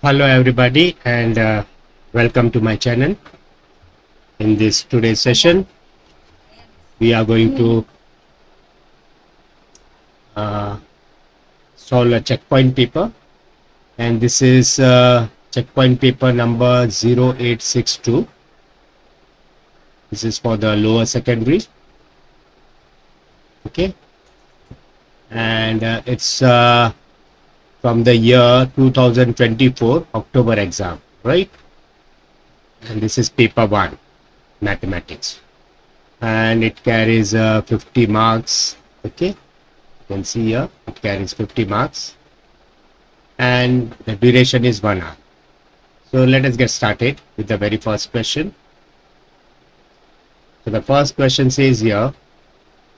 Hello everybody and welcome to my channel. In this today's session we are going to uh, solve a checkpoint paper, and this is checkpoint paper number 0862. This is for the lower secondary, okay, and it's from the year 2024 October exam, right? And this is paper 1 mathematics, and it carries 50 marks, okay. You can see here it carries 50 marks and the duration is 1 hour. So let us get started with the very first question. So the first question says here,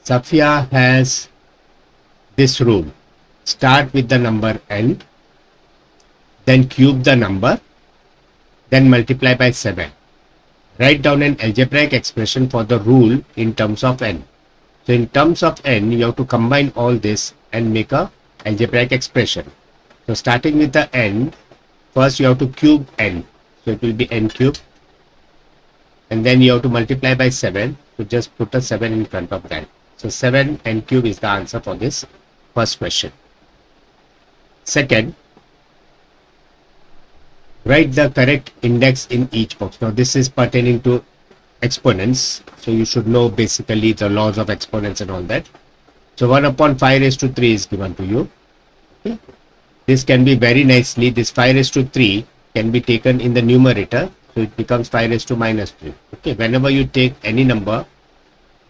Safia has this rule: start with the number n, then cube the number, then multiply by 7. Write down an algebraic expression for the rule in terms of n. So in terms of n, you have to combine all this and make a algebraic expression. So starting with the n, first you have to cube n. So it will be n cube. And then you have to multiply by 7. So just put a 7 in front of that. So 7 n cube is the answer for this first question. Second, write the correct index in each box. Now this is pertaining to exponents, so you should know basically the laws of exponents and all that. So 1 upon 5 raised to 3 is given to you. Okay. This can be very nicely, this 5 raised to 3 can be taken in the numerator, so it becomes 5 raised to minus 3. Okay, whenever you take any number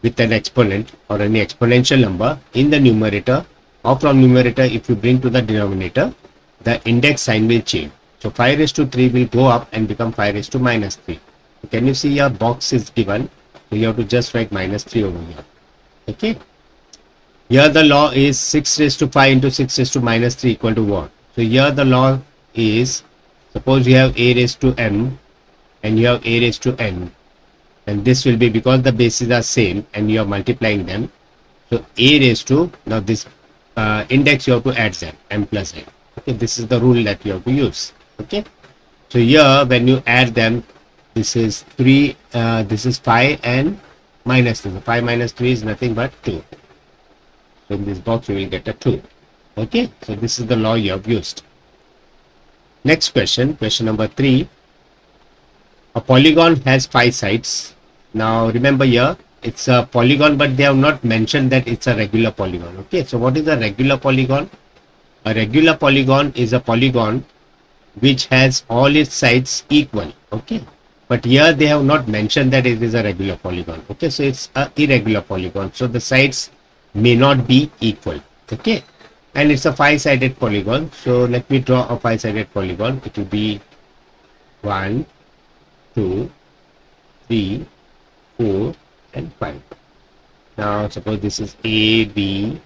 with an exponent or any exponential number in the numerator, or from numerator if you bring to the denominator, the index sign will change. So 5 raised to 3 will go up and become 5 raised to minus 3. Can you see your box is given? So you have to just write minus 3 over here. Okay. Here the law is 6 raised to 5 into 6 raised to minus 3 equal to what? So here the law is, suppose you have a raised to m and you have a raised to n, and this will be, because the bases are same and you are multiplying them, so a raised to, now this index you have to add them, m plus n. Okay, this is the rule that you have to use. Okay, so here when you add them, this is 3, this is 5 and minus 3. So 5 minus 3 is nothing but 2. So in this box you will get a 2. Okay, so this is the law you have used. Next question, question number 3. A polygon has 5 sides. Now remember here, it's a polygon, but they have not mentioned that it's a regular polygon. Okay, so what is a regular polygon? A regular polygon is a polygon which has all its sides equal. Okay, but here they have not mentioned that it is a regular polygon. Okay, so it's a irregular polygon, so the sides may not be equal. Okay, and it's a 5-sided polygon. So let me draw a 5-sided polygon. It will be 1, 2, 3, 4 and 5. Now suppose this is A, B,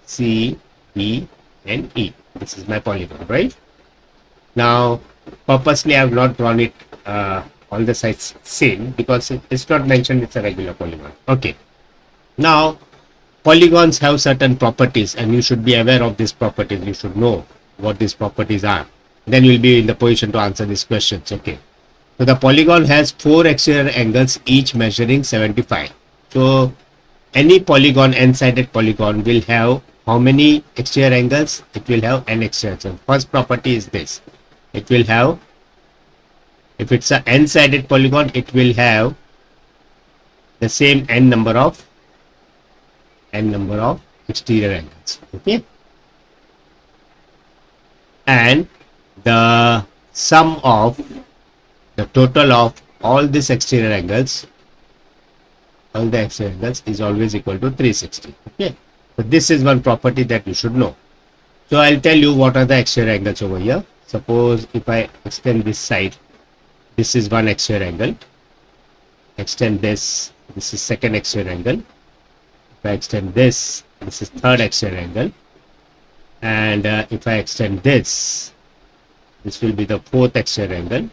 C, D and E. This is my polygon, right? Now purposely I have not drawn it on the sides same, because it's not mentioned it's a regular polygon. Okay, now polygons have certain properties and you should be aware of these properties. You should know what these properties are, then you will be in the position to answer these questions. Okay, so the polygon has 4 exterior angles, each measuring 75. So any polygon, n-sided polygon, will have how many exterior angles? It will have n exterior angles. First property is this: it will have, if it's a n-sided polygon, it will have the same n number of exterior angles. Okay, and the sum of the total of all these exterior angles, all the exterior angles, is always equal to 360. Okay, so this is one property that you should know. So I'll tell you what are the exterior angles over here. Suppose if I extend this side, this is one exterior angle. Extend this, this is second exterior angle. If I extend this, this is third exterior angle. And if I extend this, this will be the fourth exterior angle.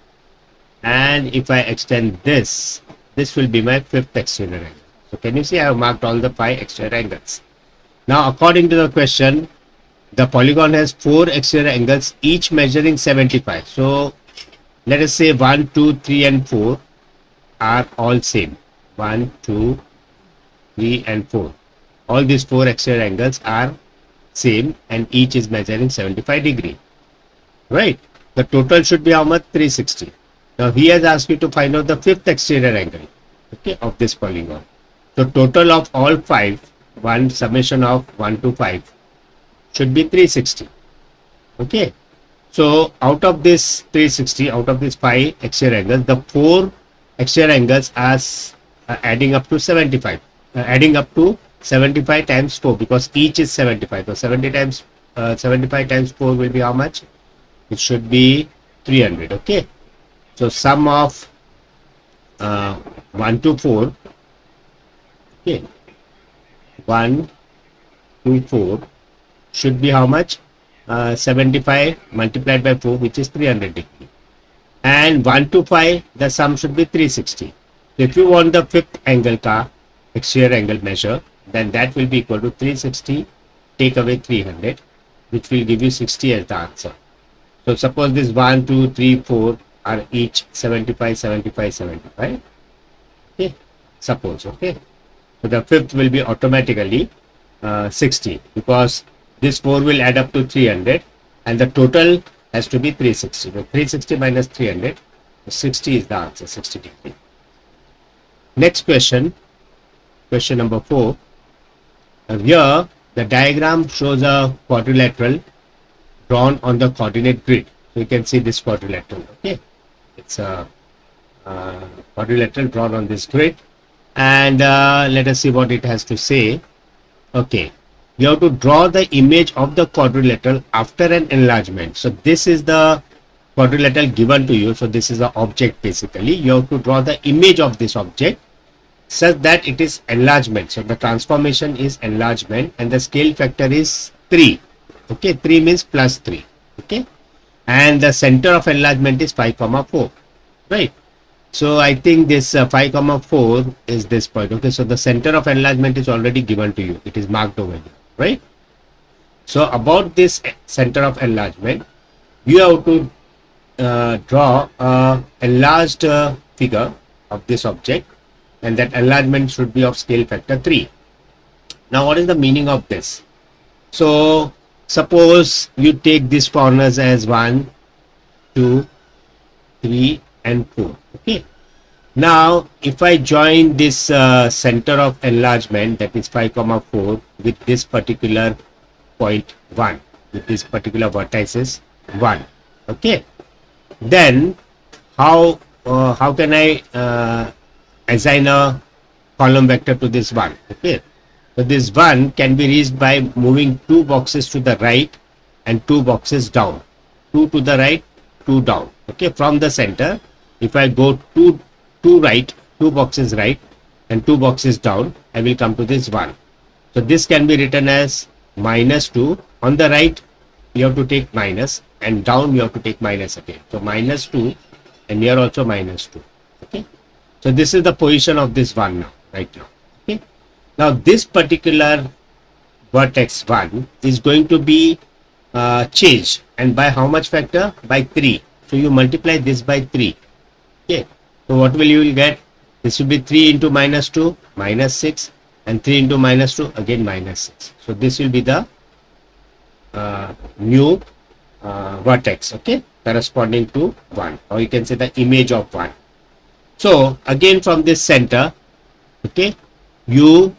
And if I extend this, this will be my fifth exterior angle. So can you see I have marked all the 5 exterior angles. Now according to the question, the polygon has 4 exterior angles, each measuring 75. So let us say 1, 2, 3 and 4 are all same. 1, 2, 3 and 4. All these 4 exterior angles are same and each is measuring 75 degree. Right? The total should be how much? 360. Now he has asked you to find out the 5th exterior angle, okay, of this polygon. So total of all 5, one summation of 1 to 5 should be 360. Okay. So out of this 360, out of these 5 exterior angles, the 4 exterior angles are adding up to 75. Adding up to 75 times 4 because each is 75. So 75 times 4 will be how much? It should be 300. Okay. So sum of 1 to 4. Okay. 1 to 4 should be how much? 75 multiplied by 4, which is 300 degree. And 1 to 5, the sum should be 360. So if you want the 5th angle ka exterior angle measure, then that will be equal to 360 take away 300, which will give you 60 as the answer. So suppose this 1, 2, 3, 4 are each 75, 75, 75. Okay. Suppose, okay. So the 5th will be automatically 60 because this 4 will add up to 300 and the total has to be 360. So 360 minus 300, 60 is the answer, 60 degree. Next question, question number 4. Here the diagram shows a quadrilateral drawn on the coordinate grid. So you can see this quadrilateral, okay. It's a quadrilateral drawn on this grid and let us see what it has to say. Okay. You have to draw the image of the quadrilateral after an enlargement. So this is the quadrilateral given to you. So this is the object basically. You have to draw the image of this object such that it is enlargement. So the transformation is enlargement and the scale factor is 3. Okay, 3 means plus 3. Okay, and the center of enlargement is 5, 4. Right. So I think this 5, 4 is this point. Okay, so the center of enlargement is already given to you. It is marked over here. Right. So about this center of enlargement, you have to draw a enlarged figure of this object, and that enlargement should be of scale factor 3. Now what is the meaning of this? So suppose you take these corners as 1, 2, 3 and 4. Okay. Now if I join this center of enlargement, that is 5, 4 with this particular point 1, with this particular vertices 1. Okay. Then how can I assign a column vector to this 1? Okay. So this 1 can be reached by moving 2 boxes to the right and 2 boxes down. 2 to the right, 2 down. Okay. From the center, if I go 2 right, 2 boxes right and 2 boxes down, I will come to this 1. So this can be written as minus 2. On the right, you have to take minus and down you have to take minus again. So minus 2 and here also minus 2. Okay. So this is the position of this 1 now, right now. Okay. Now this particular vertex 1 is going to be changed, and by how much factor? By 3. So you multiply this by 3. Okay. So what will you will get? This will be 3 into minus 2, minus 6, and 3 into minus 2, again minus 6. So this will be the new vertex, okay, corresponding to 1, or you can say the image of 1. So again from this center, okay, you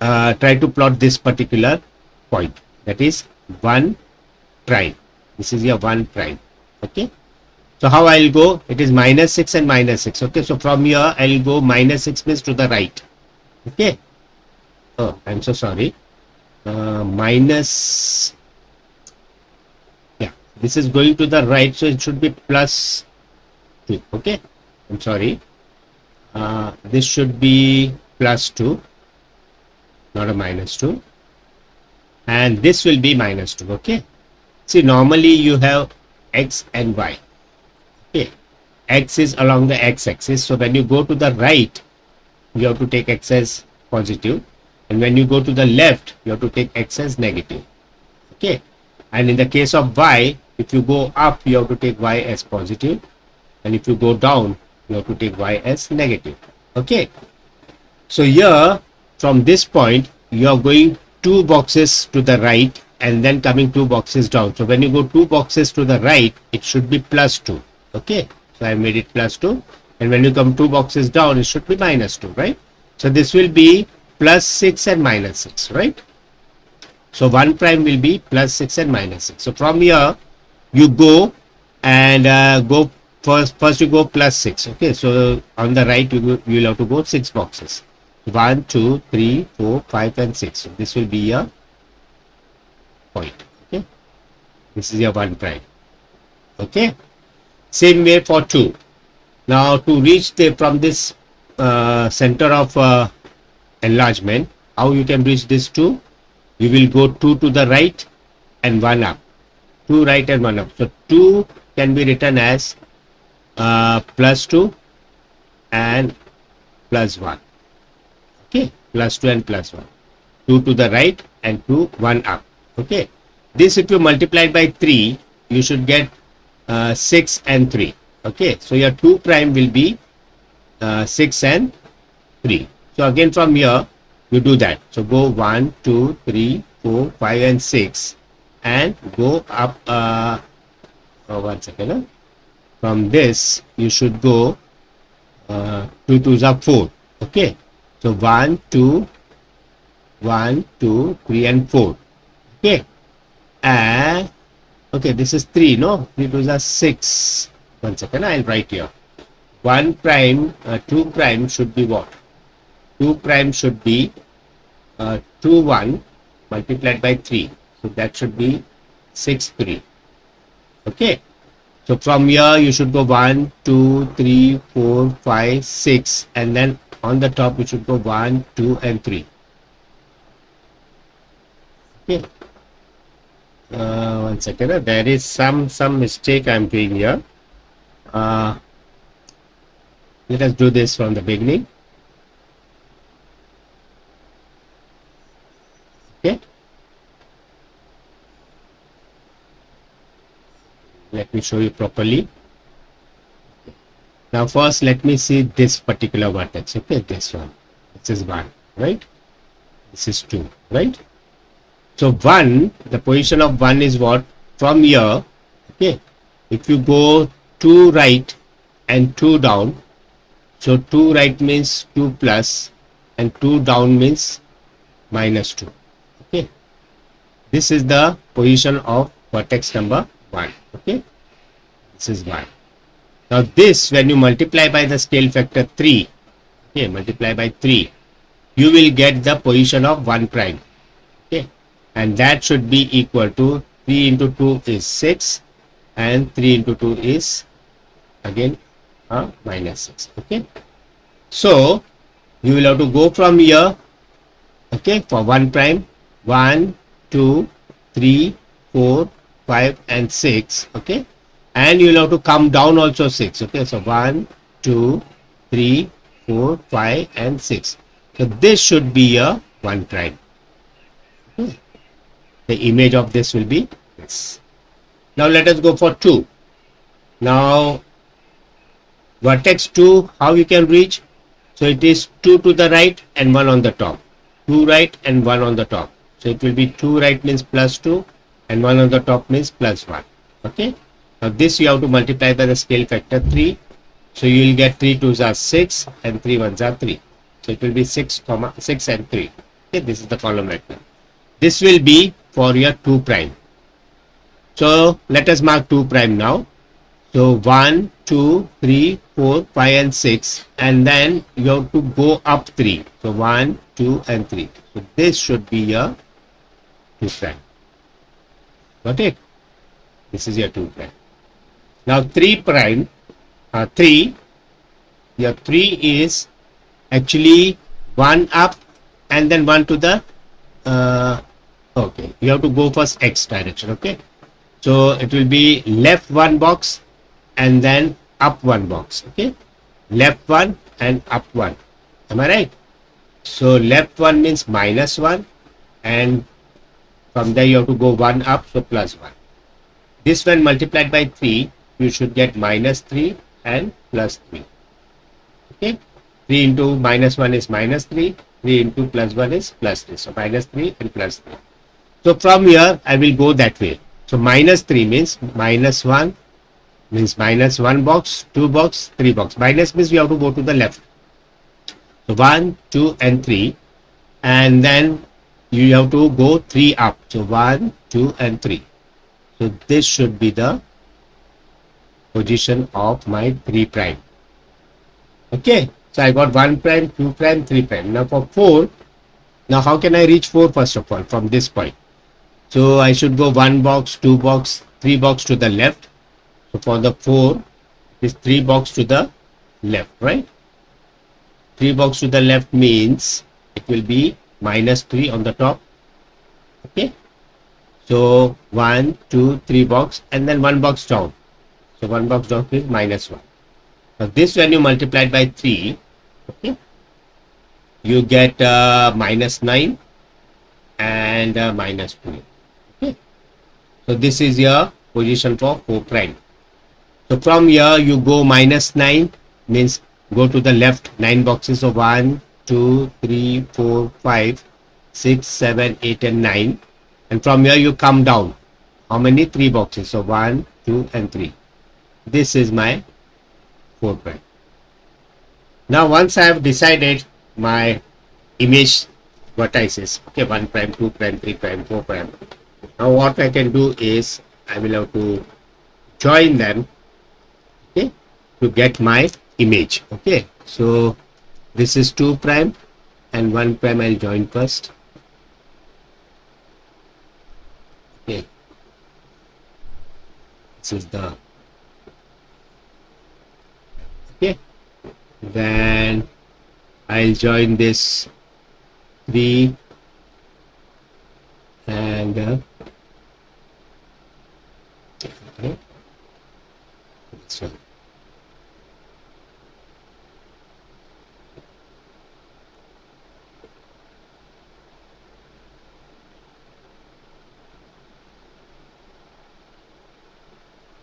try to plot this particular point, that is 1 prime. This is your 1 prime. Okay. So how I'll go? It is minus 6 and minus 6. Okay. So from here I'll go minus 6 means to the right. Okay. Oh, I'm so sorry. Minus. Yeah. This is going to the right. So it should be plus 2. Okay. I'm sorry. This should be plus 2. Not a minus 2. And this will be minus 2. Okay. See, normally you have x and y. Okay. X is along the x-axis. So when you go to the right, you have to take x as positive. And when you go to the left, you have to take x as negative. Okay, and in the case of y, if you go up, you have to take y as positive, and if you go down, you have to take y as negative. Okay, so here from this point you are going 2 boxes to the right and then coming 2 boxes down. So when you go 2 boxes to the right, it should be plus 2. Okay, so I made it plus 2, and when you come 2 boxes down, it should be minus 2, right? So this will be plus 6 and minus 6, right? So 1 prime will be plus 6 and minus 6. So from here you go and go first you go plus 6. Okay, so on the right you will have to go 6 boxes. 1, 2, 3, 4, 5 and 6. So this will be your point. Okay, this is your 1 prime. Okay, same way for 2. Now to reach from this center of enlargement, how you can reach this 2? You will go 2 to the right and 1 up. 2 right and 1 up. So 2 can be written as plus 2 and plus 1. Okay, plus 2 and plus 1. 2 to the right and 2, 1 up. Okay, this if you multiply by 3, you should get 6 and 3. Okay, so your 2 prime will be 6 and 3. So again from here you do that. So go 1, 2, 3, 4, 5 and 6 and go up 1 second. From this you should go 2 2s are 4. Okay, so 1, 2, 1, 2, 3 and 4. Okay, and okay, this is 3, no? 3 2s are 6. 1 second, I'll write here. 1 prime, 2 prime should be what? 2 prime should be 2 1 multiplied by 3. So that should be 6 3. Okay, so from here you should go 1, 2, 3, 4, 5, 6, and then on the top you should go 1, 2 and 3. Okay, 1 second, there is some mistake I am doing here. Let us do this from the beginning. Okay, let me show you properly. Now first let me see this particular vertex. Okay, this one, this is 1, right? This is 2, right? So 1, the position of 1 is what? From here, okay, if you go 2 right and 2 down, so 2 right means 2 plus and 2 down means minus 2. Okay, this is the position of vertex number 1. Okay, this is 1. Now this, when you multiply by the scale factor 3, okay, multiply by 3, you will get the position of 1 prime. Okay, and that should be equal to 3 into 2 is 6 and 3 into 2 is again minus 6. Okay, so you will have to go from here. Okay, for 1 prime, 1, 2, 3, 4, 5 and 6. Okay, and you will have to come down also 6. Okay, so 1, 2, 3, 4, 5 and 6. So this should be a 1 prime. Okay, the image of this will be this. Now let us go for 2. Now vertex 2, how you can reach? So it is 2 to the right and 1 on the top. 2 right and 1 on the top. So it will be 2 right means plus 2 and 1 on the top means plus 1. Okay, now this you have to multiply by the scale factor 3. So you will get 3 2s are 6 and 3 1s are 3. So it will be 6 and 3. Okay, this is the column vector. This will be for your 2 prime. So let us mark 2 prime now. So 1, 2, 3, 4, 5 and 6, and then you have to go up 3. So 1, 2 and 3. So this should be your 2 prime. Got it? This is your 2 prime. Now 3 prime, 3, your 3 is actually 1 up and then 1 to the, okay, you have to go first X direction. Okay, so it will be left 1 box and then up 1 box. Okay, left 1 and up 1. Am I right? So left 1 means minus 1 and From there you have to go 1 up, so plus 1. This when multiplied by 3, you should get minus 3 and plus 3. Okay, 3 into minus 1 is minus 3, 3 into plus 1 is plus 3. So minus 3 and plus 3. So from here I will go that way. So minus 3 means minus 1 means minus 1 box, 2 box, 3 box. Minus means we have to go to the left. So 1, 2 and 3, and then you have to go 3 up. So 1, 2 and 3. So this should be the position of my 3 prime. Okay, so I got 1 prime, 2 prime, 3 prime. Now for 4, now how can I reach 4 first of all from this point? So I should go 1 box, 2 box, 3 box to the left. So for the 4, it is 3 box to the left, right? 3 box to the left means it will be minus 3 on the top. Okay, so 1, 2, 3 box and then 1 box down. So 1 box down is minus 1. Now this value multiplied by 3, okay, you get minus 9 and minus 2. Okay, so this is your position for 4 prime. So from here you go minus 9 means go to the left 9 boxes. So 1, 2, 3, 4, 5, 6, 7, 8 and 9. And from here you come down. How many? 3 boxes. So 1, 2 and 3. This is my 4 prime. Now once I have decided my image vertices, okay, 1 prime, 2 prime, 3 prime, 4 prime. Now what I can do is I will have to join them, okay, to get my image. Okay, so this is 2 prime and 1 prime. I'll join first. Okay, this is the, okay, then I'll join this 3 and okay, this one.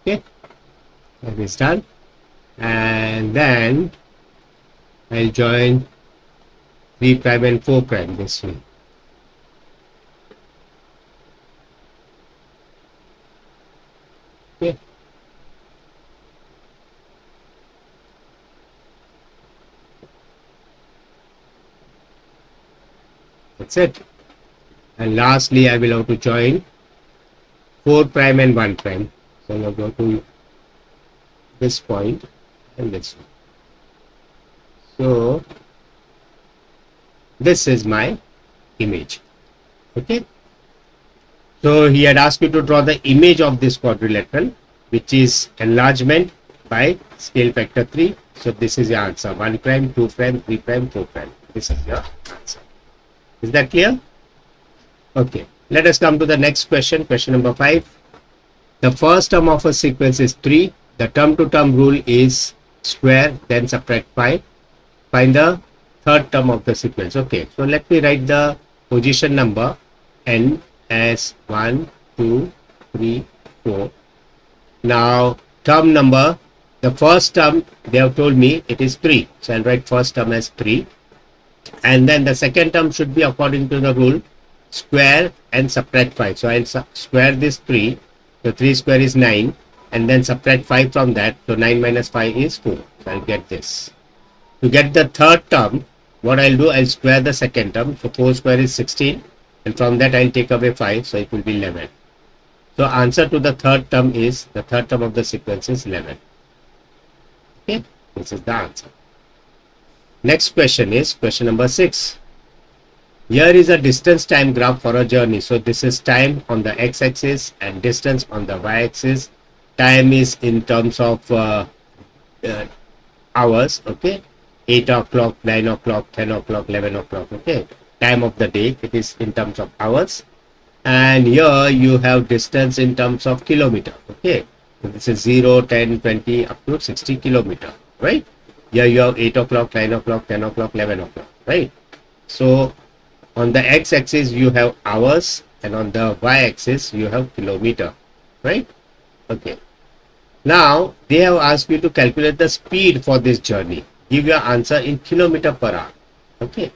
Okay, that is done, and then I'll join 3 prime and 4 prime this way. Okay, that's it. And lastly I will have to join 4 prime and 1 prime. So I'll go to this point and this one. So this is my image. Okay, so he had asked you to draw the image of this quadrilateral, which is enlargement by scale factor 3. So this is your answer: 1 prime, 2 prime, 3 prime, 4 prime. This is your answer. Is that clear? Okay, let us come to the next question. Question number 5. The first term of a sequence is 3. The term to term rule is square, then subtract 5. Find the third term of the sequence. Okay, so let me write the position number n as 1, 2, 3, 4. Now term number, the first term they have told me it is 3. So I'll write first term as 3. And then the second term should be according to the rule square and subtract 5. So I'll square this 3. So 3 square is 9. And then subtract 5 from that. So 9 minus 5 is 4. So I'll get this. To get the third term, what I'll do, I'll square the second term. So 4 square is 16. And from that I'll take away 5. So it will be 11. So answer to the third term is, the third term of the sequence is 11. Okay, this is the answer. Next question is question number 6. Here is a distance time graph for a journey. So this is time on the x-axis and distance on the y-axis. Time is in terms of hours. Okay, 8 o'clock, 9 o'clock, 10 o'clock, 11 o'clock. Okay, time of the day, it is in terms of hours. And here you have distance in terms of kilometer. Okay, so this is 0, 10, 20 up to 60 kilometer, right? Here you have 8 o'clock, 9 o'clock, 10 o'clock, 11 o'clock, right? So on the x-axis you have hours and on the y-axis you have kilometer, right? Okay. Now they have asked you to calculate the speed for this journey. Give your answer in kilometer per hour. Okay.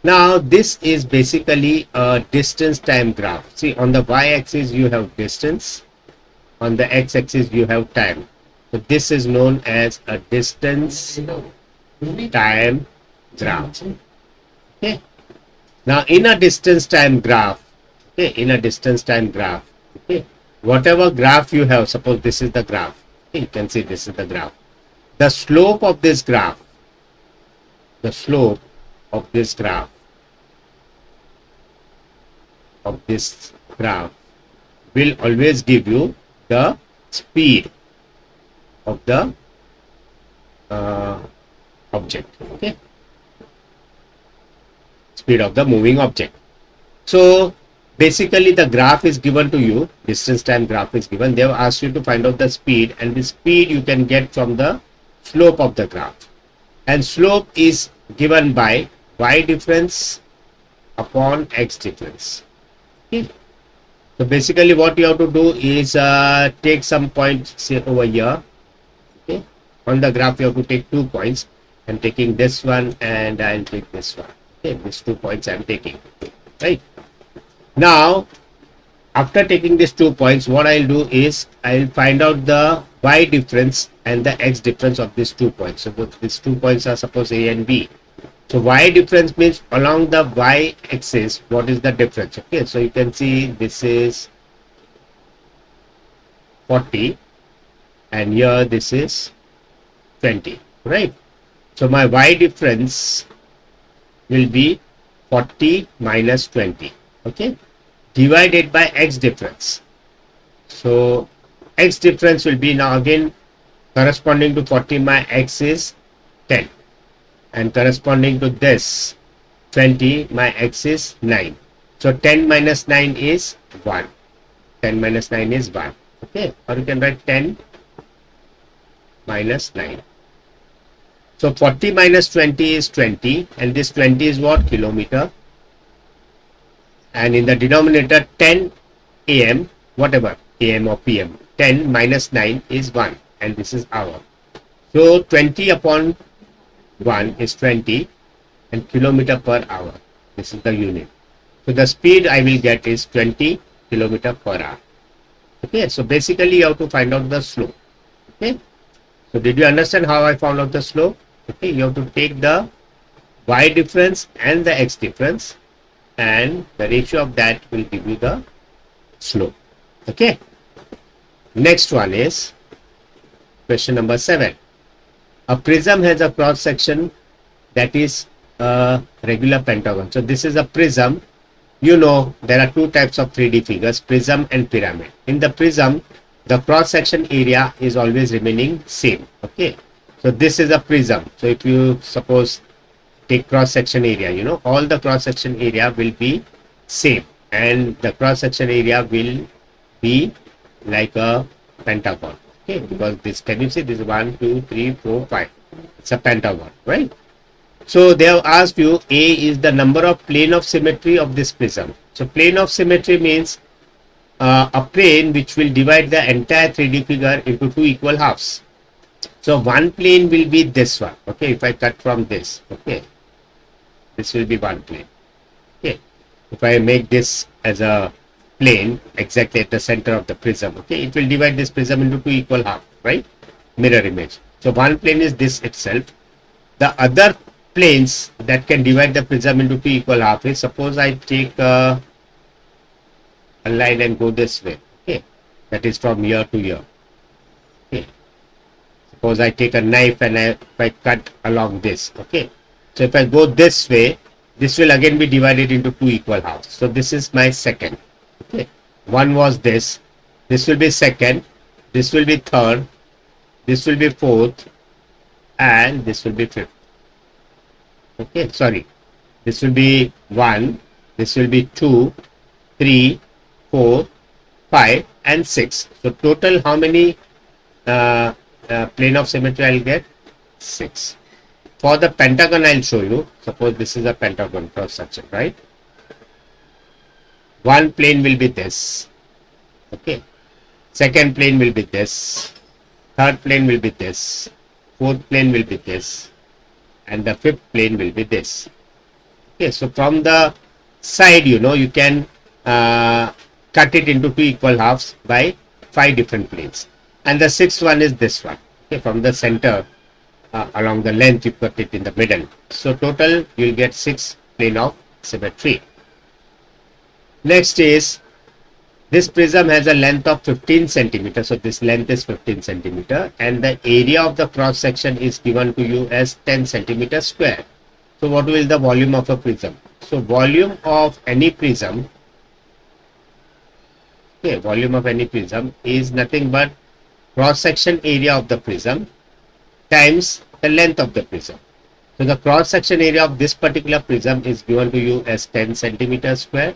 Now this is basically a distance time graph. See, on the y-axis you have distance, on the x-axis you have time. So this is known as a distance time graph. Okay. Now in a distance time graph, okay, whatever graph you have, suppose this is the graph, okay, you can see this is the graph. The slope of this graph, will always give you the speed of the object, okay, speed of the moving object. So basically the graph is given to you, distance time graph is given. They have asked you to find out the speed, and the speed you can get from the slope of the graph, and slope is given by y difference upon x difference. Okay. So basically what you have to do is take some points, say over here. Okay. On the graph you have to take 2 points. I'm taking this one and I'll take this one. Okay, these 2 points I'm taking. Right. Now after taking these 2 points, what I'll do is I'll find out the y difference and the x difference of these 2 points. So these 2 points are suppose A and B. So y difference means along the y axis what is the difference. Okay, so you can see this is 40 and here this is 20, right? So my y difference will be 40 minus 20, okay, divided by x difference. So x difference will be, now again corresponding to 40, my x is 10, and corresponding to this 20, my x is 9. So 10 minus 9 is 1. 10 minus 9 is 1. Okay, or you can write 10 minus 9. So 40 minus 20 is 20, and this 20 is what? Kilometer. And in the denominator 10 am, whatever, am or pm, 10 minus 9 is 1, and this is hour. So 20 upon 1 is 20, and kilometer per hour, this is the unit. So the speed I will get is 20 kilometer per hour. Okay, so basically you have to find out the slope. Okay, so did you understand how I found out the slope? Okay, you have to take the y difference and the x difference, and the ratio of that will give you the slope. Okay, next one is question number 7. A prism has a cross section that is a regular pentagon. So this is a prism. You know there are 2 types of 3D figures, prism and pyramid. In the prism, the cross section area is always remaining same. Okay, so this is a prism. So if you suppose take cross section area, you know, all the cross section area will be same, and the cross section area will be like a pentagon. Okay, because this, can you see this, 1 2 3 4 5, it's a pentagon, right? So they have asked you, A is the number of plane of symmetry of this prism. So plane of symmetry means a plane which will divide the entire 3D figure into 2 equal halves. So one plane will be this one. Okay, if I cut from this, okay, this will be one plane. Okay, if I make this as a plane exactly at the center of the prism, okay, it will divide this prism into 2 equal halves, right? Mirror image. So one plane is this itself. The other planes that can divide the prism into 2 equal halves is, suppose I take a line and go this way. Okay, that is from here to here. Okay, suppose I take a knife and if I cut along this. Okay, so if I go this way, this will again be divided into 2 equal halves. So this is my second. Okay, one was this will be second, this will be third, this will be fourth, and this will be fifth. Okay, sorry, this will be 1, this will be 2, 3, 4, 5, and 6. So total how many plane of symmetry I'll get? 6. For the pentagon I'll show you. Suppose this is a pentagon cross section, right? one plane will be this. Okay. Second plane will be this. Third plane will be this. Fourth plane will be this. And the fifth plane will be this. Okay. So from the side, you can cut it into two equal halves by 5 different planes. And the sixth one is this one. Okay. From the center along the length, you cut it in the middle. So total, you will get 6 plane of symmetry. Next is, this prism has a length of 15 centimeter. So this length is 15 centimeter and the area of the cross section is given to you as 10 centimeter square. So what will the volume of a prism? So volume of any prism, okay, volume of any prism is nothing but cross section area of the prism times the length of the prism. So the cross section area of this particular prism is given to you as 10 centimeter square.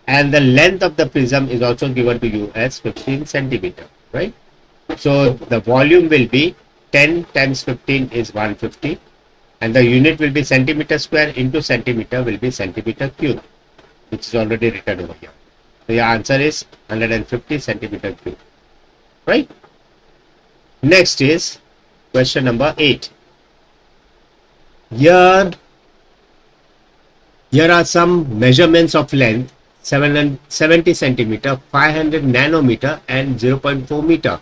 And the length of the prism is also given to you as 15 centimeter, right? So the volume will be 10 times 15 is 150 and the unit will be centimeter square into centimeter will be centimeter cube, which is already written over here. So your answer is 150 centimeter cube, right? Next is question number 8. Here are some measurements of length 70 centimeter, 500 nanometer and 0.4 meter.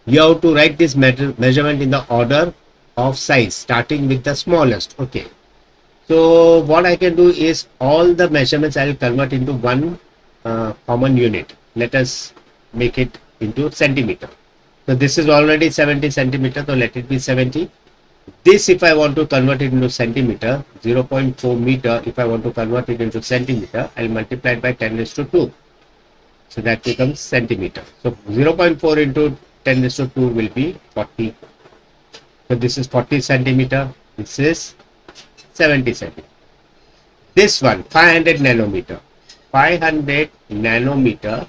You have to write this measurement in the order of size starting with the smallest. Okay. So what I can do is all the measurements I will convert into one common unit. Let us make it into centimeter. So this is already 70 centimeter. So let it be 70. This, if I want to convert it into centimeter, 0.4 meter, if I want to convert it into centimeter, I'll multiply it by 10 raised to 2. So that becomes centimeter. So 0.4 into 10 raised to 2 will be 40. So this is 40 centimeter. This is 70 centimeter. This one, 500 nanometer. 500 nanometer.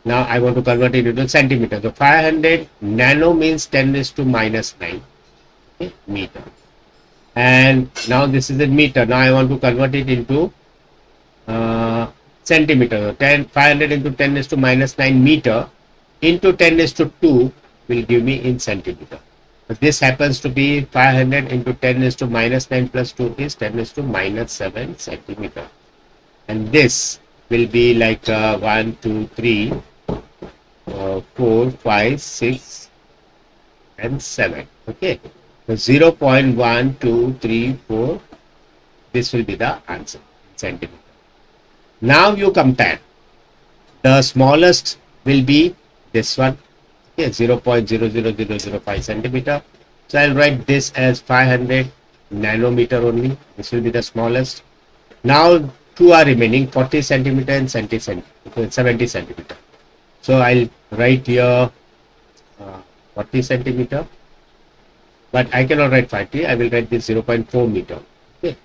Now I want to convert it into centimeter. So 500 nano means 10 raised to minus 9. Okay, meter. And now this is in meter. Now I want to convert it into centimeter. 500 into 10 raised to minus 9 meter into 10 raised to 2 will give me in centimeter. But this happens to be 500 into 10 raised to minus 9 plus 2 is 10 raised to minus 7 centimeter. And this will be like 1, 2, 3, 4, 5, 6 and 7. Okay. So 0.1234, this will be the answer in centimeter. Now you compare. The smallest will be this one, okay, 0.00005 centimeter. So I'll write this as 500 nanometer only. This will be the smallest. Now two are remaining, 40 centimeter and 70 centimeter. So I'll write here 40 centimeter. But I cannot write 50, I will write this 0.4 meter. Okay.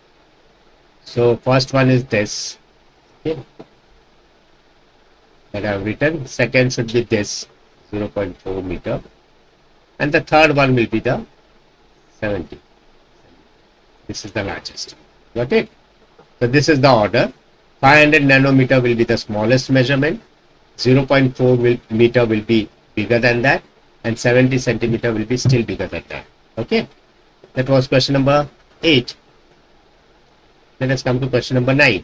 So first one is this. Okay. That I have written. Second should be this 0.4 meter. And the third one will be the 70. This is the largest. Got it? So this is the order. 500 nanometer will be the smallest measurement. 0.4 meter will be bigger than that. And 70 centimeter will be still bigger than that. Okay, that was question number 8. Let us come to question number 9.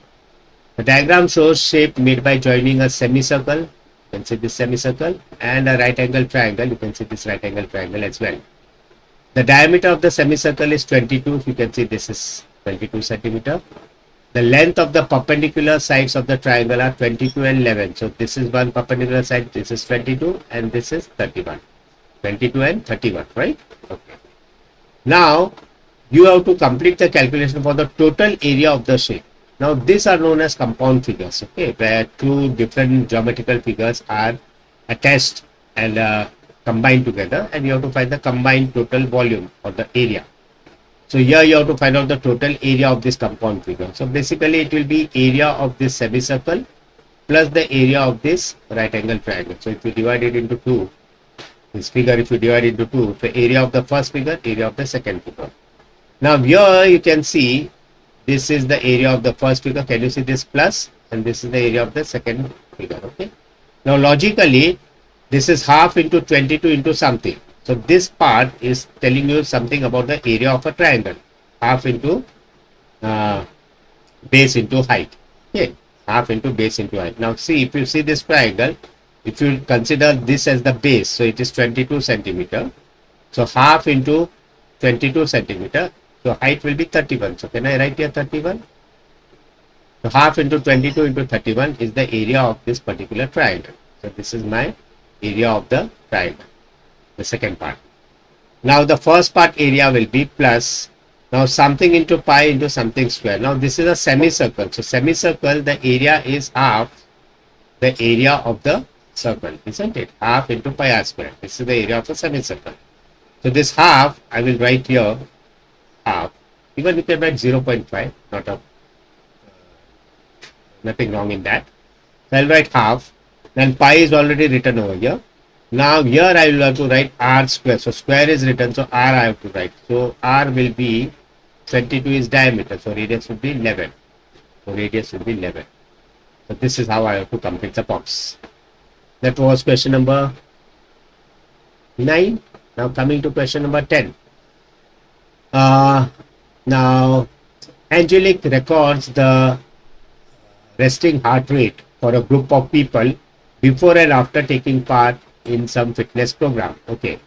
The diagram shows shape made by joining a semicircle, you can see this semicircle, and a right angle triangle, you can see this right angle triangle as well. The diameter of the semicircle is 22, you can see this is 22 centimeter. The length of the perpendicular sides of the triangle are 22 and 11. So this is one perpendicular side, this is 22 and this is 31. 22 and 31, right? Okay. Now, you have to complete the calculation for the total area of the shape. Now, these are known as compound figures, okay, where two different geometrical figures are attached and combined together, and you have to find the combined total volume or the area. So, here you have to find out the total area of this compound figure. So, basically, it will be area of this semicircle plus the area of this right angle triangle. So, if you divide it into 2, this figure, if you divide into 2, the area of the first figure, area of the second figure. Now here you can see this is the area of the first figure. Can you see this plus? And this is the area of the second figure. Okay. Now logically, this is half into 22 into something. So this part is telling you something about the area of a triangle. Half into base into height. Okay. Half into base into height. Now see, if you see this triangle, if you consider this as the base, so it is 22 centimeter. So half into 22 centimeter. So height will be 31. So can I write here 31? So half into 22 into 31 is the area of this particular triangle. So this is my area of the triangle, the second part. Now the first part area will be plus, now something into pi into something square. Now this is a semicircle. So semicircle, the area is half the area of the circle, isn't it? Half into pi r square. This is the area of a semicircle. So this half, I will write here half. Even you can write 0.5, nothing wrong in that. So I'll write half. Then pi is already written over here. Now here I will have to write r square. So square is written, so r I have to write. So r will be 22 is diameter. So radius will be 11. So radius will be 11. So this is how I have to complete the box. That was question number 9. Now coming to question number 10. Now Angelic records the resting heart rate for a group of people before and after taking part in some fitness program. Okay.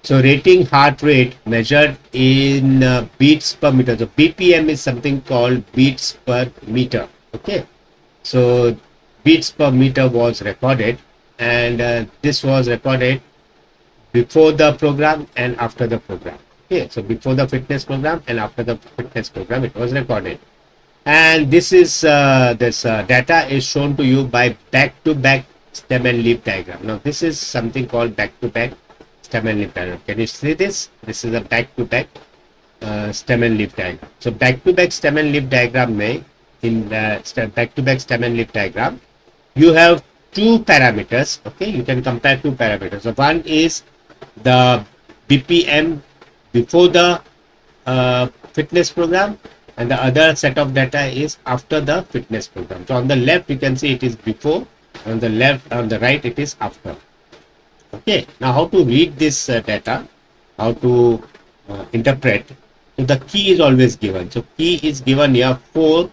So rating heart rate measured in beats per meter. So BPM is something called beats per meter. Okay. So beats per meter was recorded, and this was recorded before the program and after the program. Okay. So before the fitness program and after the fitness program it was recorded. And this is data is shown to you by back-to-back stem and leaf diagram. Now this is something called back-to-back stem and leaf diagram. Can you see this? This is a back-to-back stem and leaf diagram. So back-to-back stem and leaf diagram may, in the back-to-back stem and leaf diagram, you have two parameters. Okay, you can compare two parameters. So one is the BPM before the fitness program, and the other set of data is after the fitness program. So on the left you can see it is before, on the left, on the right it is after. Okay, now how to read this data, how to interpret. So the key is always given. So key is given here 4,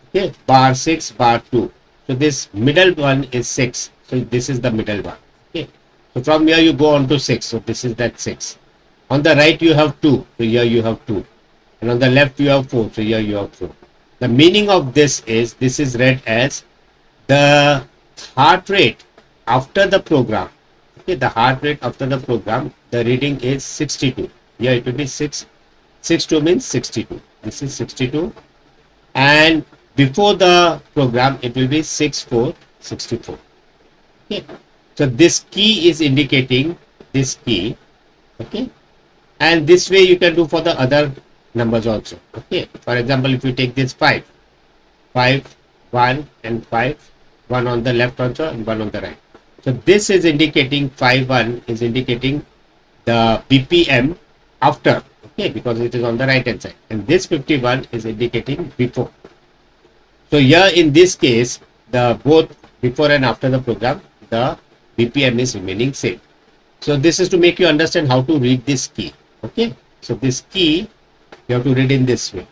okay, bar 6, bar 2. So this middle one is 6. So this is the middle one. Okay, so from here you go on to 6. So this is that 6. On the right you have 2. So here you have 2. And on the left you have 4. So here you have 4. The meaning of this is read as the heart rate after the program. Okay, the heart rate after the program, the reading is 62. Here it will be 62 means 62. This is 62. And before the program it will be 64. Okay. So this key is indicating this key. Okay. And this way you can do for the other numbers also. Okay. For example, if you take this 5, 1 and 5, 1 on the left also and 1 on the right. So this is indicating 5-1 is indicating the BPM after. Okay, because it is on the right hand side. And this 51 is indicating before. So here in this case, the both before and after the program, the BPM is remaining same. So this is to make you understand how to read this key. Okay. So this key you have to read in this way.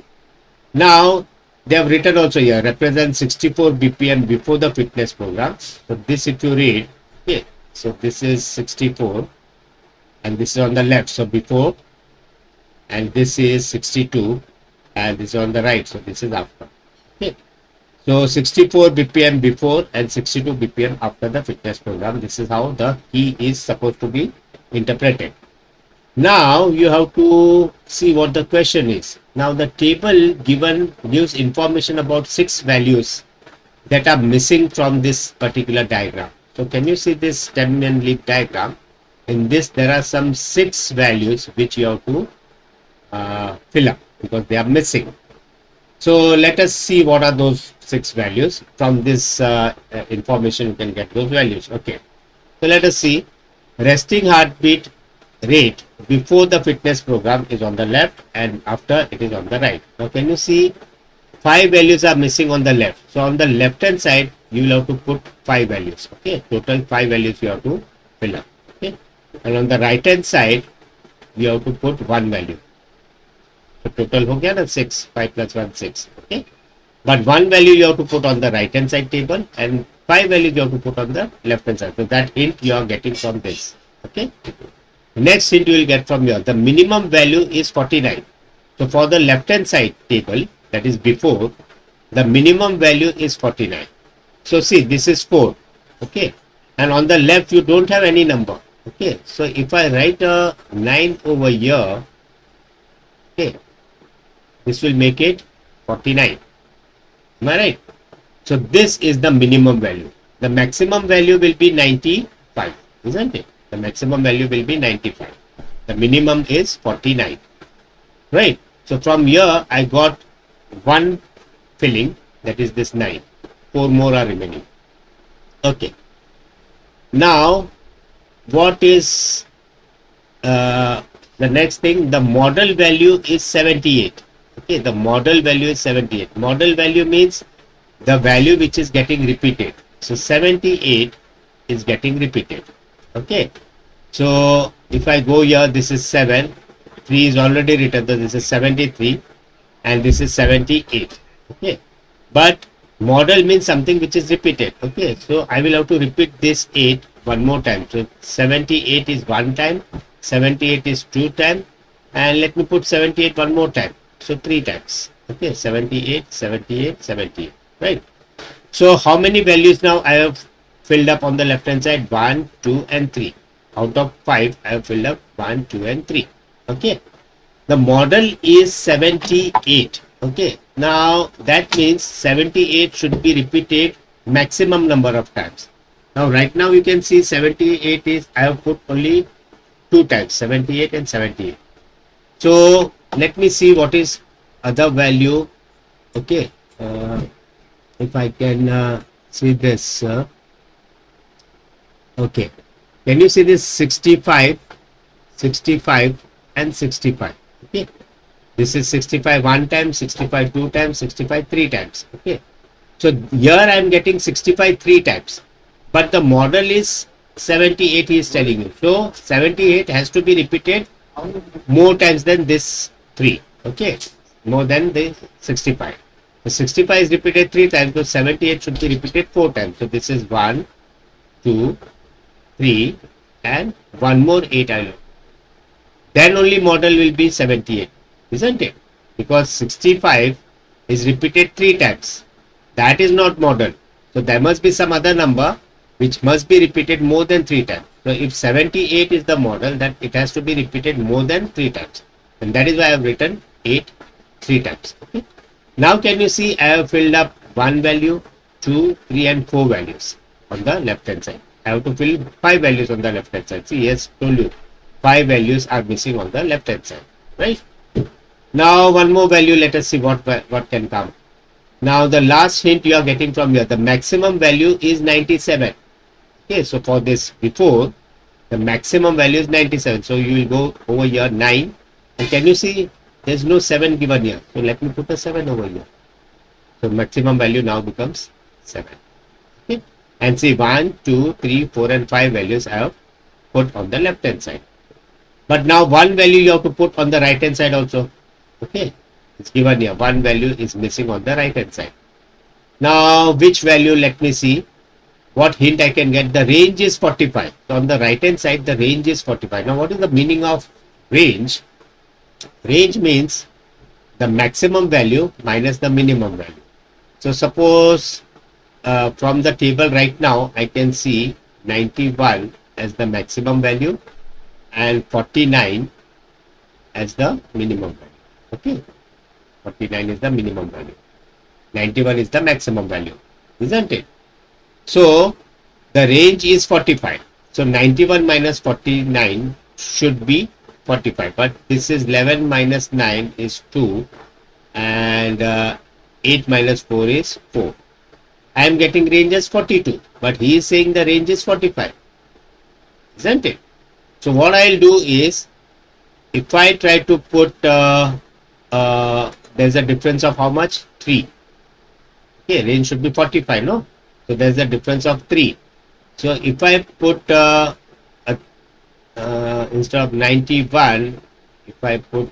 Now they have written also here represent 64 BPM before the fitness program. So this if you read, okay, so this is 64 and this is on the left, so before, and this is 62 and this is on the right, so this is after. Okay, so 64 BPM before and 62 BPM after the fitness program. This is how the key is supposed to be interpreted. Now you have to see what the question is. Now the table gives information about 6 values that are missing from this particular diagram. So can you see this stem and leaf diagram? In this there are some 6 values which you have to fill up because they are missing. So let us see what are those 6 values. From this information you can get those values. Okay. So let us see resting heartbeat rate before the fitness program is on the left and after it is on the right. Now can you see 5 values are missing on the left. So on the left hand side you will have to put 5 values. Okay, total 5 values you have to fill up. Okay, and on the right hand side you have to put 1 value. So total ho gaya na 6, 5 plus 1 6. Okay, but 1 value you have to put on the right hand side table and 5 values you have to put on the left hand side. So that hint you are getting from this. Okay, next hint you will get from here. The minimum value is 49. So for the left hand side table, that is before, the minimum value is 49. So see, this is 4. Okay, and on the left you don't have any number. Okay, so if I write a 9 over here, okay, this will make it 49. Am I right? So this is the minimum value. The maximum value will be 95, isn't it? The maximum value will be 95. The minimum is 49. Right? So from here I got one filling, that is this 9. 4 more are remaining. Okay. Now what is the next thing? The model value is 78. Okay, the model value is 78. Model value means the value which is getting repeated. So 78 is getting repeated. Okay, so if I go here, this is 7, 3 is already written, so this is 73 and this is 78. Okay, but model means something which is repeated. Okay, so I will have to repeat this 8 one more time. So 78 is 1 time, 78 is 2 times, and let me put 78 one more time. So 3 times. Okay, 78, 78, 78. Right. So how many values now I have filled up on the left hand side? 1, 2 and 3. Out of 5 I have filled up 1, 2 and 3. Okay. The model is 78. Okay. Now that means 78 should be repeated maximum number of times. Now right now you can see 78 is, I have put only 2 times, 78 and 78. So let me see what is other value. Okay. If I can see this. Okay. Can you see this 65, 65 and 65? Okay. This is 65 1 time, 65 2 times, 65 3 times. Okay. So here I am getting 65 3 times. But the model is 78, he is telling you. So 78 has to be repeated more times than this 3. Okay. More than the 65. So 65 is repeated 3 times. So 78 should be repeated 4 times. So this is 1, 2, 3 and one more 8 I will. Then only model will be 78. Isn't it? Because 65 is repeated 3 times. That is not model. So there must be some other number which must be repeated more than 3 times. So if 78 is the model, then it has to be repeated more than 3 times. And that is why I have written 8 3 times. Okay. Now can you see I have filled up 1 value, 2, 3 and 4 values on the left hand side. I have to fill 5 values on the left hand side. See, yes, told you 5 values are missing on the left hand side. Right. Now one more value, let us see what can come. Now the last hint you are getting from here, the maximum value is 97. Okay, so for this before, the maximum value is 97. So you will go over here 9. And can you see there is no 7 given here. So let me put a 7 over here. So maximum value now becomes 7. Okay. And see 1, 2, 3, 4 and 5 values I have put on the left hand side. But now one value you have to put on the right hand side also. Okay. It's given here. One value is missing on the right hand side. Now which value, let me see. What hint I can get? The range is 45. So on the right hand side, the range is 45. Now what is the meaning of range? Range means the maximum value minus the minimum value. So suppose from the table right now, I can see 91 as the maximum value and 49 as the minimum value. Okay. 49 is the minimum value. 91 is the maximum value. Isn't it? So the range is 45. So 91 minus 49 should be 45. But this is 11 minus 9 is 2 and 8 minus 4 is 4. I am getting range as 42. But he is saying the range is 45. Isn't it? So what I will do is if I try to put there's a difference of how much? 3. Okay, range should be 45, no? So there's a difference of 3. So if I put instead of 91, if I put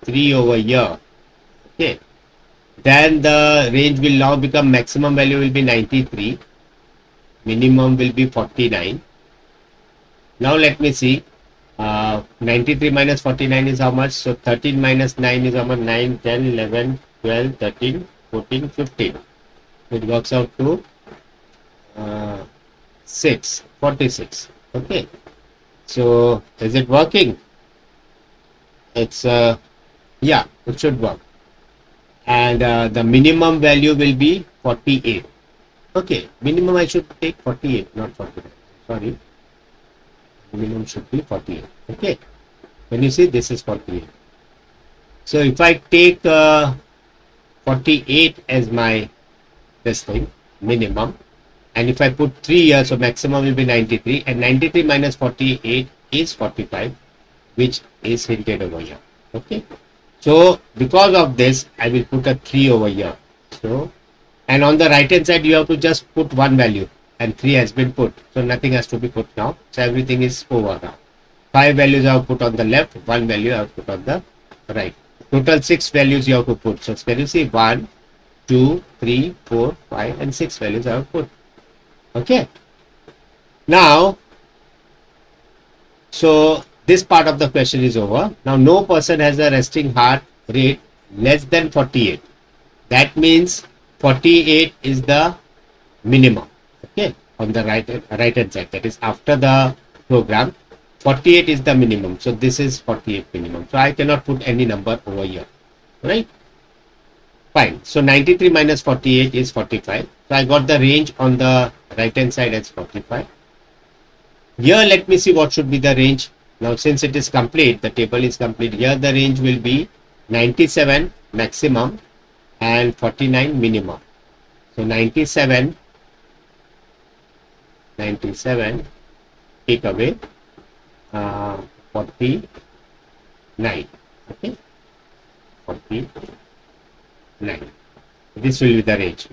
3 over here, okay, then the range will now become, maximum value will be 93, minimum will be 49. Now let me see, 93 minus 49 is how much? So 13 minus 9 is how much? 9, 10, 11, 12, 13, 14, 15. It works out to 46. Okay, so is it working? It's yeah, it should work. And the minimum value will be 48. Okay, minimum I should take 48, not 49. Sorry, minimum should be 48. Okay, when you see this is 48. So if I take 48 as my this thing minimum, and if I put 3 here, so maximum will be 93, and 93 minus 48 is 45, which is hinted over here. Okay, so because of this I will put a 3 over here. So, and on the right hand side you have to just put one value, and 3 has been put, so nothing has to be put now. So everything is over now. 5 values I have put on the left, 1 value I have put on the right. Total 6 values you have to put. So can you see 1, 2, 3, 4, 5 and 6 values I have put. Okay, now so this part of the question is over. Now no person has a resting heart rate less than 48. That means 48 is the minimum. Okay, on the right hand side, that is after the program, 48 is the minimum. So this is 48 minimum. So I cannot put any number over here, right? Fine. So 93 minus 48 is 45. So I got the range on the right hand side as 45. Here let me see what should be the range. Now since it is complete, the table is complete. Here the range will be 97 maximum and 49 minimum. So 97 take away 49. Okay, 49. This will be the range.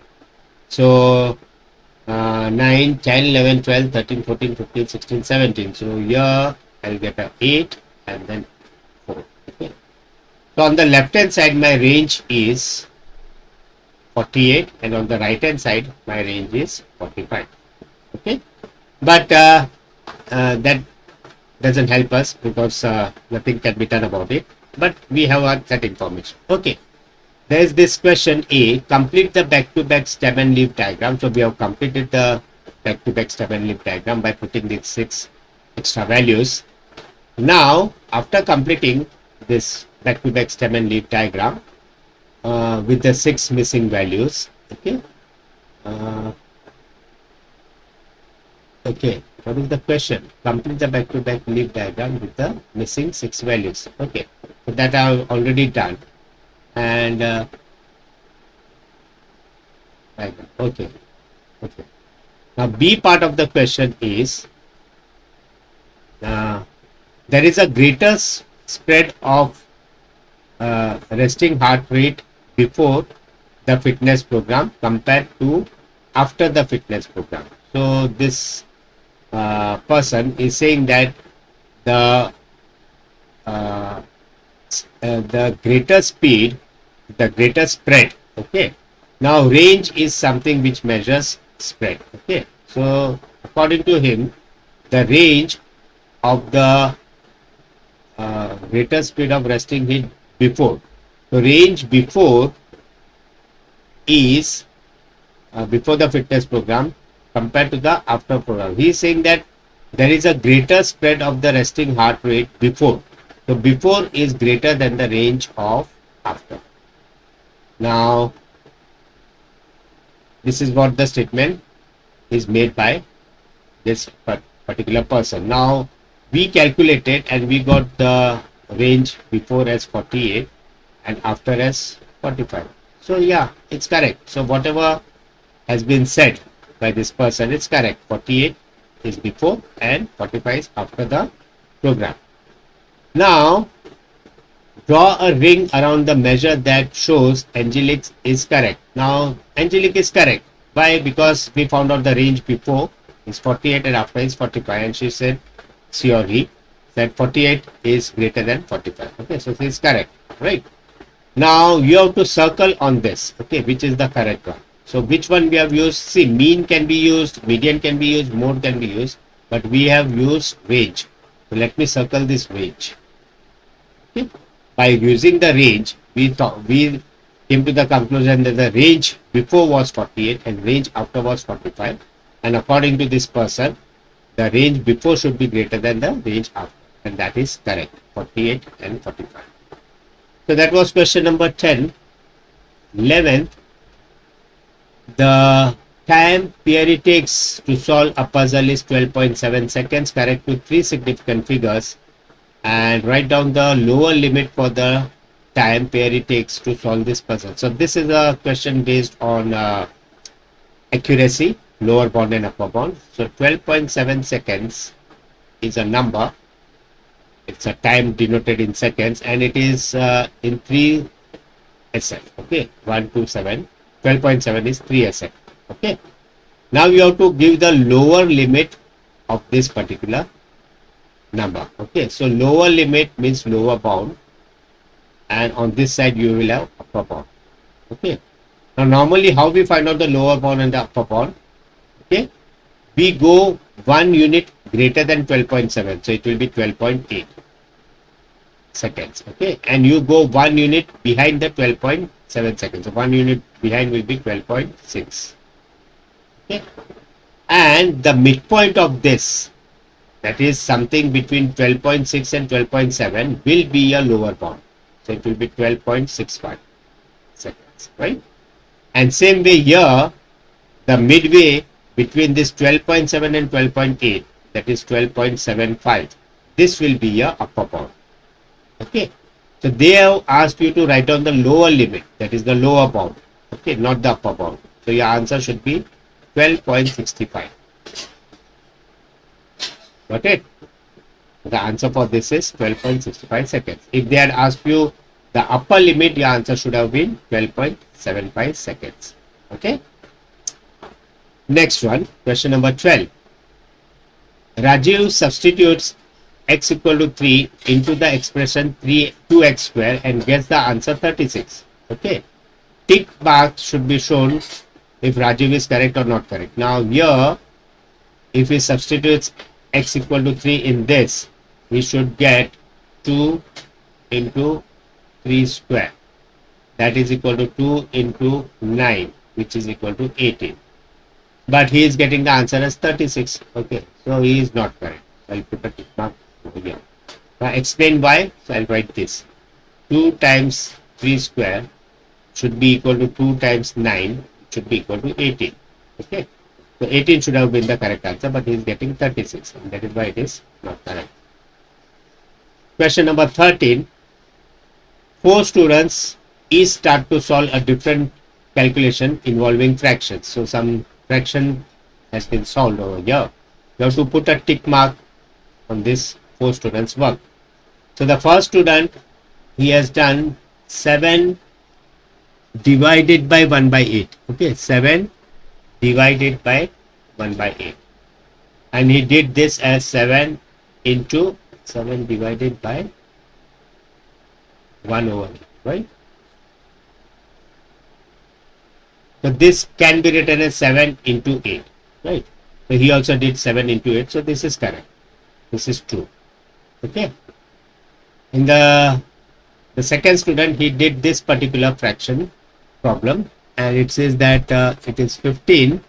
So 9, 10, 11, 12, 13, 14, 15, 16, 17. So here I'll get a 8 and then 4. Okay. So on the left hand side my range is 48, and on the right hand side my range is 45. Okay, but that doesn't help us because nothing can be done about it, but we have that information. Okay, there is this question A, complete the back-to-back stem and leaf diagram. So we have completed the back-to-back stem and leaf diagram by putting these 6 extra values. Now after completing this back-to-back stem and leaf diagram with the 6 missing values, okay, okay, what is the question? Complete the back-to-back leaf diagram with the missing 6 values. Okay, so that I have already done. And okay, now B part of the question is there is a greater spread of resting heart rate before the fitness program compared to after the fitness program. So this person is saying that the greater speed, the greater spread. Okay, now range is something which measures spread. Okay, so according to him, the range of the greater speed of resting heat before, so range before is before the fitness program compared to the after program. He is saying that there is a greater spread of the resting heart rate before. So before is greater than the range of after. Now this is what the statement is made by this particular person. Now we calculated and we got the range before as 48 and after as 45. So yeah, it's correct. So whatever has been said by this person, it's correct. 48 is before and 45 is after the program. Now Draw a ring around the measure that shows Angelic is correct. Now, Angelic is correct. Why? Because we found out the range before is 48 and after is 45. And she said, she or he said 48 is greater than 45. Okay, so this is correct, right? Now, you have to circle on this, okay, which is the correct one. So, which one we have used? See, mean can be used, median can be used, mode can be used, but we have used range. So, let me circle this range. Okay. By using the range, we came to the conclusion that the range before was 48 and range after was 45. And according to this person, the range before should be greater than the range after. And that is correct, 48 and 45. So that was question number 10. 11th, the time period it takes to solve a puzzle is 12.7 seconds. Correct to 3 significant figures and write down the lower limit for the time period it takes to solve this puzzle. So this is a question based on accuracy, lower bound and upper bound. So 12.7 seconds is a number. It's a time denoted in seconds and it is in 3 SF. Okay, 1, 2, 7. 12.7 is 3 SF. Okay. Now you have to give the lower limit of this particular number. Okay, so lower limit means lower bound and on this side you will have upper bound. Okay, now normally how we find out the lower bound and the upper bound? Okay, we go 1 unit greater than 12.7, so it will be 12.8 seconds. Okay, and you go 1 unit behind the 12.7 seconds, so 1 unit behind will be 12.6. Okay, and the midpoint of this, that is something between 12.6 and 12.7 will be a lower bound. So it will be 12.65 seconds, right? And same way here, the midway between this 12.7 and 12.8, that is 12.75. This will be a upper bound. Okay. So they have asked you to write down the lower limit, that is the lower bound. Okay, not the upper bound. So your answer should be 12.65. Got it? The answer for this is 12.65 seconds. If they had asked you the upper limit, your answer should have been 12.75 seconds. Okay. Next one, question number 12. Rajiv substitutes x equal to 3 into the expression 2x square and gets the answer 36. Okay. Tick marks should be shown if Rajiv is correct or not correct. Now here, if he substitutes x equal to 3 in this, we should get 2 into 3 square. That is equal to 2 into 9, which is equal to 18. But he is getting the answer as 36. Okay, so he is not correct. I'll put a tick mark over here. Now explain why. So I'll write this. 2 times 3 square should be equal to 2 times 9, should be equal to 18. Okay. So 18 should have been the correct answer, but he is getting 36, and that is why it is not correct. Question number 13. 4 students each start to solve a different calculation involving fractions. So some fraction has been solved over here. You have to put a tick mark on this 4 students' work. So the first student, he has done 7 divided by 1 by 8. Okay, 7 divided by 1 by 8, and he did this as 7 into 7 divided by 1 over 8, right? So this can be written as 7 into 8, right? So he also did 7 into 8, so this is correct. This is true. Okay. In the second student, he did this particular fraction problem, and it says that it is 15.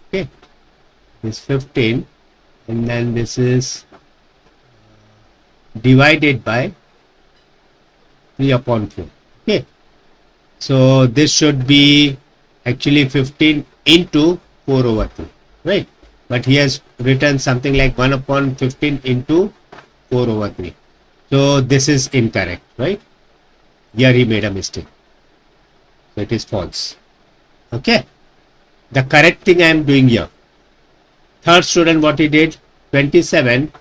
Okay, this 15, and then this is divided by 3 upon 4. Okay, so this should be actually 15 into 4 over 3, right? But he has written something like 1 upon 15 into 4 over 3. So this is incorrect, right? Here he made a mistake. So it is false. Okay. The correct thing I am doing here. Third student, what he did, 27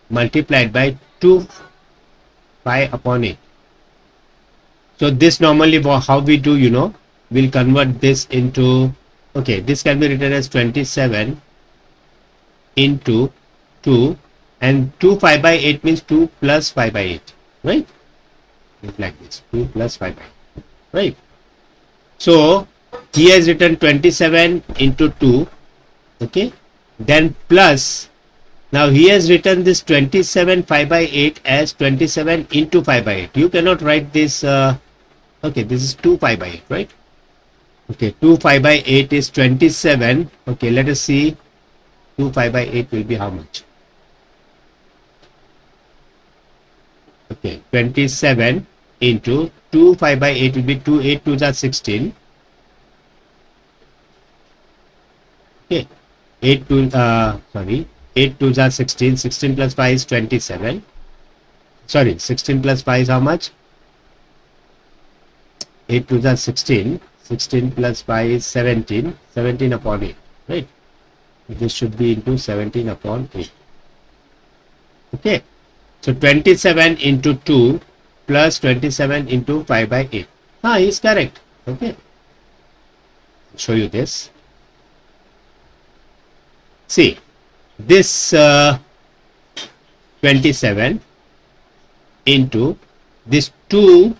multiplied by 2 5 upon 8. So this normally how we do, you know, we'll convert this into, okay, this can be written as 27 into 2, and 2 5 by 8 means 2 plus 5 by 8, right? It's like this, 2 plus 5 by 8, right? So he has written 27 into 2, okay, then plus, now he has written this 27 5 by 8 as 27 into 5 by 8. You cannot write this, okay, this is 2 5 by 8, right? Okay, 2 5 by 8 is 27. Okay, let us see, 2 5 by 8 will be how much? Okay, 27 into 2 5 by 8 will be 2 8 2s are 16. Okay, 8 2s are 16. 16 plus 5 is 27. Sorry, 16 plus 5 is how much? 8 2s are 16. 16 plus 5 is 17. 17 upon 8, right? This should be into 17 upon 8. Okay, so 27 into 2 plus 27 into 5 by 8. Is correct. Okay, I'll show you this. See, this 27 into this 2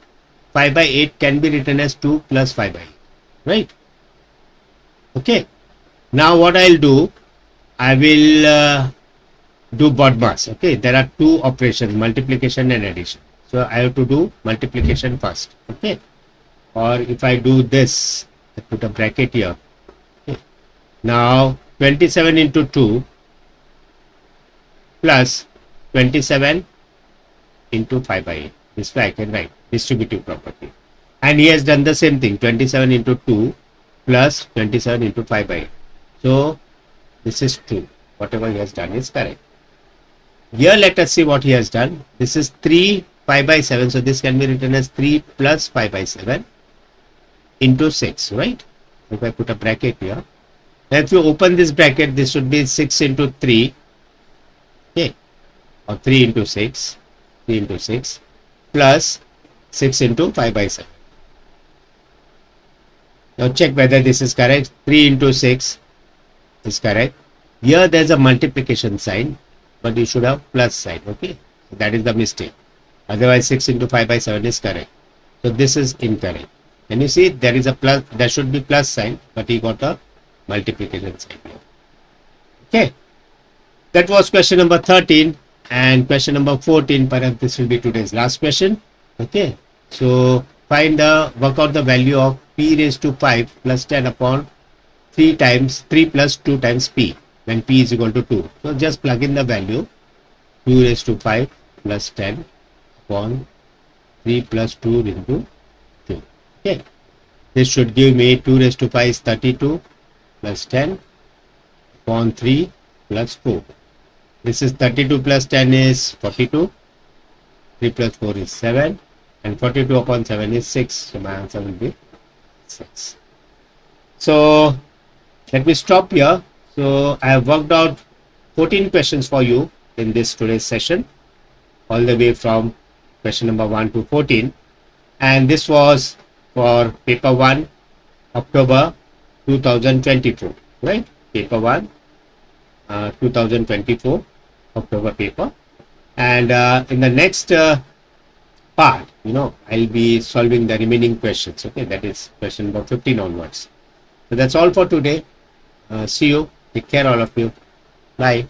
5 by 8 can be written as 2 plus 5 by 8, right? Okay, now what I'll do, I will do BODMAS. Okay, there are two operations, multiplication and addition. So I have to do multiplication first. Okay, or if I do this, I put a bracket here. Okay, now 27 into 2 plus 27 into 5 by 8. This way I can write distributive property. And he has done the same thing, 27 into 2 plus 27 into 5 by 8. So this is 2. Whatever he has done is correct. Here let us see what he has done. This is 3 5 by 7. So this can be written as 3 plus 5 by 7 into 6, right? If I put a bracket here. Now if you open this bracket, this should be 6 into 3. Okay, or 3 into 6. 3 into 6 plus 6 into 5 by 7. Now check whether this is correct. 3 into 6 is correct. Here there's a multiplication sign, but you should have plus sign. Okay, so that is the mistake. Otherwise 6 into 5 by 7 is correct. So this is incorrect. Can you see there is a plus, there should be plus sign, but he got a multiplication sign here. Okay, that was question number 13, and question number 14, perhaps this will be today's last question. Okay, so work out the value of p raised to 5 plus 10 upon 3 plus 2 times p when p is equal to 2. So just plug in the value 2 raised to 5 plus 10 upon 3 plus 2 into 2. Okay, this should give me 2 raised to 5 is 32 plus 10 upon 3 plus 4. This is 32 plus 10 is 42. 3 plus 4 is 7. And 42 upon 7 is 6. So my answer will be 6. So let me stop here. So I have worked out 14 questions for you in this today's session, all the way from question number 1 to 14. And this was for paper 1, October 2024, right? Paper 1, 2024, October paper. And in the next part, you know, I'll be solving the remaining questions. Okay, that is question number 15 onwards. So that's all for today. See you. Take care, all of you. Bye.